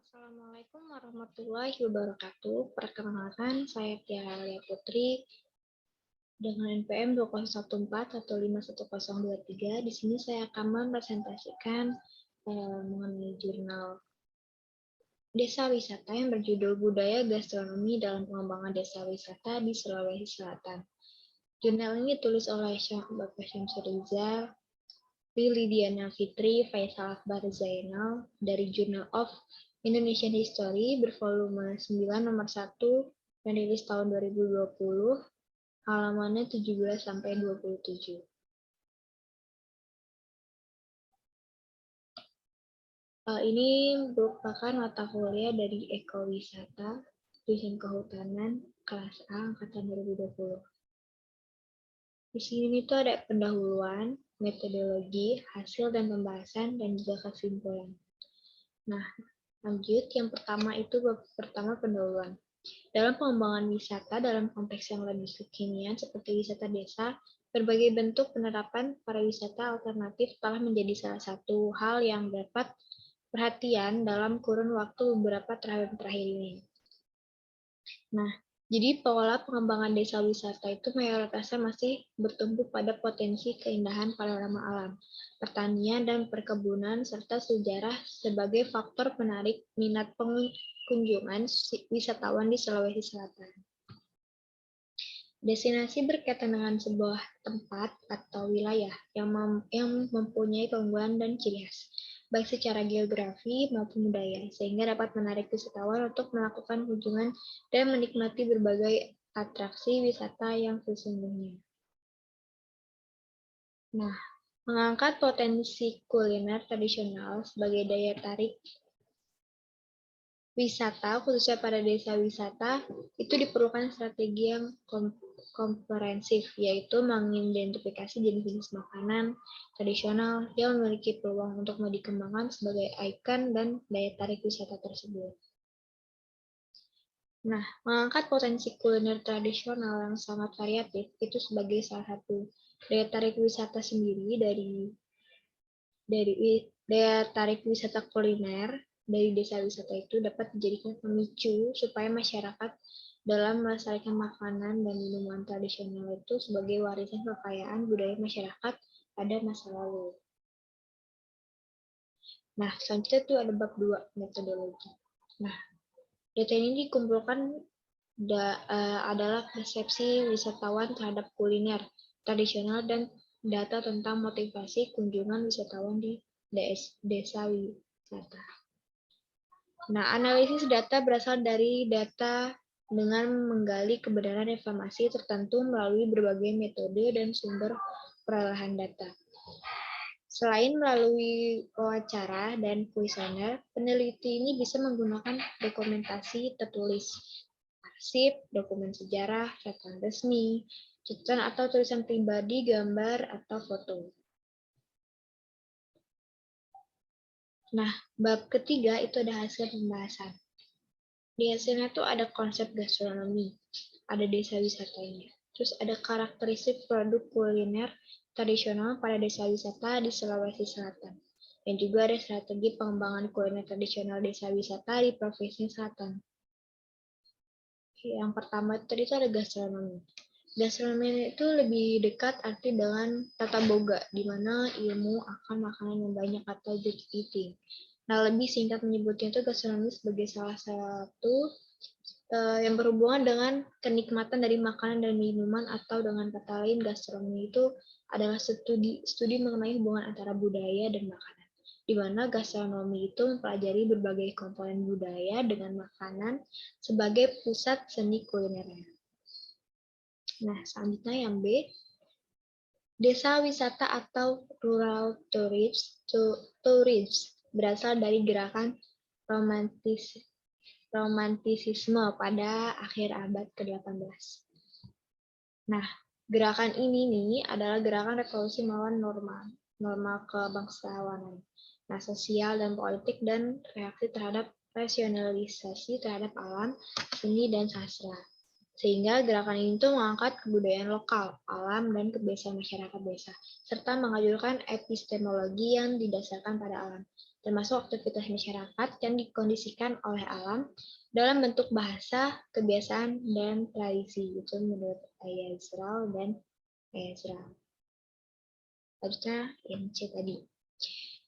Assalamualaikum warahmatullahi wabarakatuh. Perkenalkan, saya Tiara Lia Putri dengan NPM 2014151023. Di sini saya akan mempresentasikan mengenai jurnal Desa Wisata yang berjudul Budaya Gastronomi dalam Pengembangan Desa Wisata di Sulawesi Selatan. Jurnal ini ditulis oleh Bapak Syamsur Rizal, Lili Diana Fitri, Faisal Akbar Zainal dari Journal of Indonesian History bervolume 9 nomor 1 yang rilis tahun 2020, halamannya 17 sampai 27. Ini merupakan mata kuliah dari Ekowisata, Jurusan Kehutanan, kelas A, angkatan 2020. Di sini tuh ada pendahuluan, metodologi, hasil dan pembahasan, dan juga kesimpulan. Nah, lanjut, yang pertama itu pendahuluan. Dalam pengembangan wisata dalam konteks yang lebih kekinian seperti wisata desa, berbagai bentuk penerapan pariwisata alternatif telah menjadi salah satu hal yang dapat perhatian dalam kurun waktu beberapa tahun terakhir ini. Nah, jadi pola pengembangan desa wisata itu mayoritasnya masih bertumbuh pada potensi keindahan panorama alam, pertanian dan perkebunan, serta sejarah sebagai faktor penarik minat kunjungan wisatawan di Sulawesi Selatan. Destinasi berkaitan dengan sebuah tempat atau wilayah yang mempunyai keunggulan dan ciri khas, baik secara geografi maupun budaya, sehingga dapat menarik wisatawan untuk melakukan kunjungan dan menikmati berbagai atraksi wisata yang sesungguhnya. Nah, mengangkat potensi kuliner tradisional sebagai daya tarik wisata, khususnya pada desa wisata, itu diperlukan strategi yang komprehensif, yaitu mengidentifikasi jenis-jenis makanan tradisional yang memiliki peluang untuk dikembangkan sebagai ikon dan daya tarik wisata tersebut. Nah, mengangkat potensi kuliner tradisional yang sangat variatif itu sebagai salah satu daya tarik wisata sendiri dari daya tarik wisata kuliner dari desa wisata itu dapat dijadikan pemicu supaya masyarakat dalam melestarikan makanan dan minuman tradisional itu sebagai warisan kekayaan budaya masyarakat pada masa lalu. Nah, selanjutnya itu ada bab 2, metodologi. Nah, data ini dikumpulkan adalah persepsi wisatawan terhadap kuliner tradisional dan data tentang motivasi kunjungan wisatawan di desa wisata. Nah, analisis data berasal dari data dengan menggali kebenaran informasi tertentu melalui berbagai metode dan sumber perolehan data. Selain melalui wawancara dan kuesioner, peneliti ini bisa menggunakan dokumentasi tertulis, arsip, dokumen sejarah, catatan resmi, catatan atau tulisan pribadi, gambar, atau foto. Nah, bab ketiga itu ada hasil pembahasan. Di hasilnya tuh ada konsep gastronomi, ada desa wisatanya, terus ada karakteristik produk kuliner tradisional pada desa wisata di Sulawesi Selatan, dan juga ada strategi pengembangan kuliner tradisional desa wisata di Provinsi Selatan. Yang pertama tadi itu ada gastronomi. Gastronomi itu lebih dekat arti dengan tata boga, di mana ilmu akan makanan yang banyak atau good eating. Nah, lebih singkat menyebutnya itu gastronomi sebagai salah satu yang berhubungan dengan kenikmatan dari makanan dan minuman, atau dengan kata lain gastronomi itu adalah studi mengenai hubungan antara budaya dan makanan, di mana gastronomi itu mempelajari berbagai komponen budaya dengan makanan sebagai pusat seni kulinernya. Nah, selanjutnya yang B, desa wisata atau rural tourism berasal dari gerakan romantisisme pada akhir abad ke-18. Nah, gerakan ini adalah gerakan revolusi melawan norma kebangsawanan, nah, sosial dan politik, dan reaksi terhadap rasionalisasi terhadap alam, seni, dan sastra. Sehingga gerakan ini tuh mengangkat kebudayaan lokal, alam, dan kebiasaan masyarakat desa, serta mengajukan epistemologi yang didasarkan pada alam, termasuk aktivitas masyarakat yang dikondisikan oleh alam dalam bentuk bahasa, kebiasaan, dan tradisi. Itu menurut Ayah Israel dan Ayah Israel. Selanjutnya yang C tadi.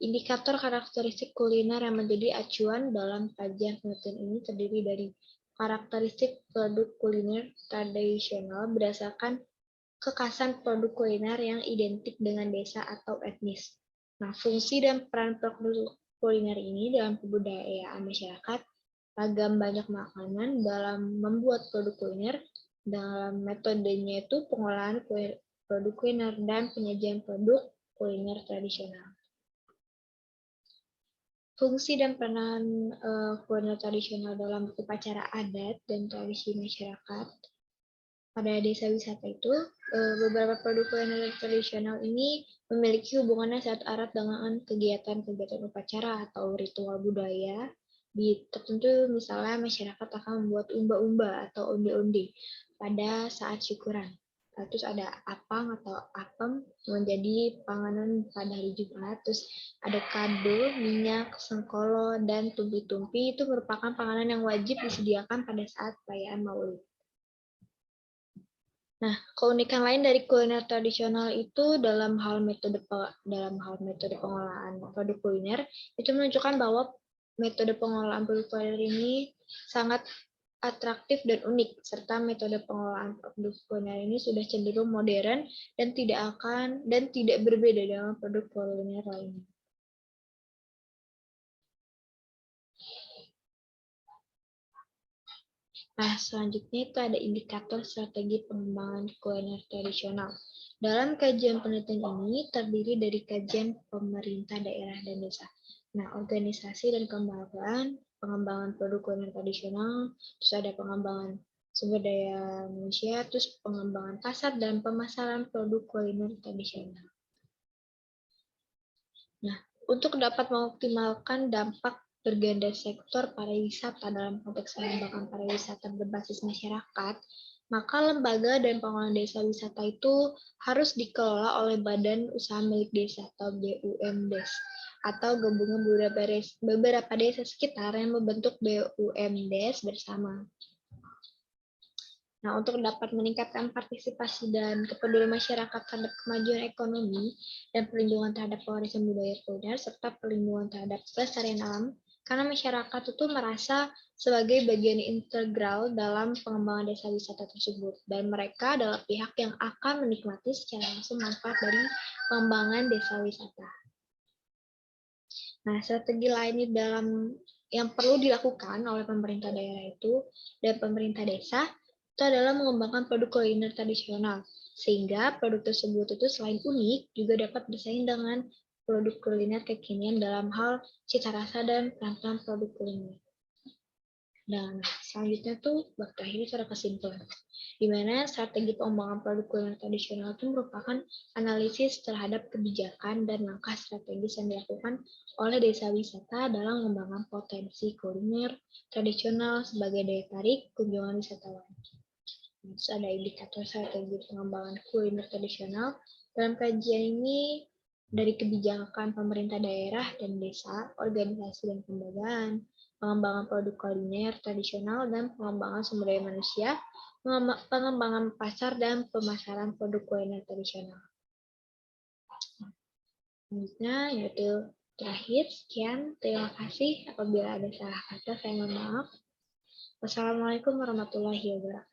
Indikator karakteristik kuliner yang menjadi acuan dalam kajian penelitian ini terdiri dari karakteristik produk kuliner tradisional berdasarkan kekhasan produk kuliner yang identik dengan desa atau etnis. Nah, fungsi dan peran produk kuliner ini dalam kebudayaan masyarakat, ragam banyak makanan dalam membuat produk kuliner, dalam metodenya itu pengolahan produk kuliner dan penyajian produk kuliner tradisional. Fungsi dan peranan kuliner tradisional dalam upacara adat dan tradisi masyarakat. Pada desa wisata itu, beberapa produk kuliner tradisional ini memiliki hubungannya sangat erat dengan kegiatan-kegiatan upacara atau ritual budaya. Di tertentu misalnya masyarakat akan membuat umba-umba atau onde-onde pada saat syukuran. Terus ada apang atau apem menjadi panganan pada hari Jumat. Terus ada kado, minyak, sengkolo, dan tumpi-tumpi itu merupakan panganan yang wajib disediakan pada saat perayaan Maulid. Nah, keunikan lain dari kuliner tradisional itu dalam hal metode pengolahan produk kuliner itu menunjukkan bahwa metode pengolahan produk kuliner ini sangat atraktif dan unik, serta metode pengolahan produk kuliner ini sudah cenderung modern dan tidak berbeda dengan produk kuliner lainnya. Nah, selanjutnya itu ada indikator strategi pengembangan kuliner tradisional. Dalam kajian penelitian ini terdiri dari kajian pemerintah daerah dan desa. Nah, organisasi dan pengembangan produk kuliner tradisional, terus ada pengembangan sumber daya manusia, terus pengembangan pasar dan pemasaran produk kuliner tradisional. Nah, untuk dapat mengoptimalkan dampak berganda sektor pariwisata dalam konteks pengembangan pariwisata berbasis masyarakat, maka lembaga dan pengelola desa wisata itu harus dikelola oleh Badan Usaha Milik Desa atau BUMDes atau gabungan beberapa desa sekitar yang membentuk BUMDes bersama. Nah, untuk dapat meningkatkan partisipasi dan kepedulian masyarakat terhadap kemajuan ekonomi dan perlindungan terhadap warisan budaya kuliner serta perlindungan terhadap kelestarian alam, karena masyarakat itu merasa sebagai bagian integral dalam pengembangan desa wisata tersebut dan mereka adalah pihak yang akan menikmati secara langsung manfaat dari pengembangan desa wisata. Nah, strategi lain dalam yang perlu dilakukan oleh pemerintah daerah itu dan pemerintah desa itu adalah mengembangkan produk kuliner tradisional, sehingga produk tersebut itu selain unik, juga dapat bersaing dengan produk kuliner kekinian dalam hal cita rasa dan peran produk kuliner. Dan selanjutnya tuh bab terakhir itu ada kesimpulan, di mana strategi pengembangan produk kuliner tradisional itu merupakan analisis terhadap kebijakan dan langkah strategis yang dilakukan oleh desa wisata dalam mengembangkan potensi kuliner tradisional sebagai daya tarik kunjungan wisatawan. Terus ada indikator strategi pengembangan kuliner tradisional. Dalam kajian ini dari kebijakan pemerintah daerah dan desa, organisasi dan kelembagaan, pengembangan produk kuliner tradisional dan pengembangan sumber daya manusia, pengembangan pasar dan pemasaran produk kuliner tradisional. Selanjutnya yaitu terakhir, sekian, terima kasih. Apabila ada salah kata, saya mohon maaf. Wassalamualaikum warahmatullahi wabarakatuh.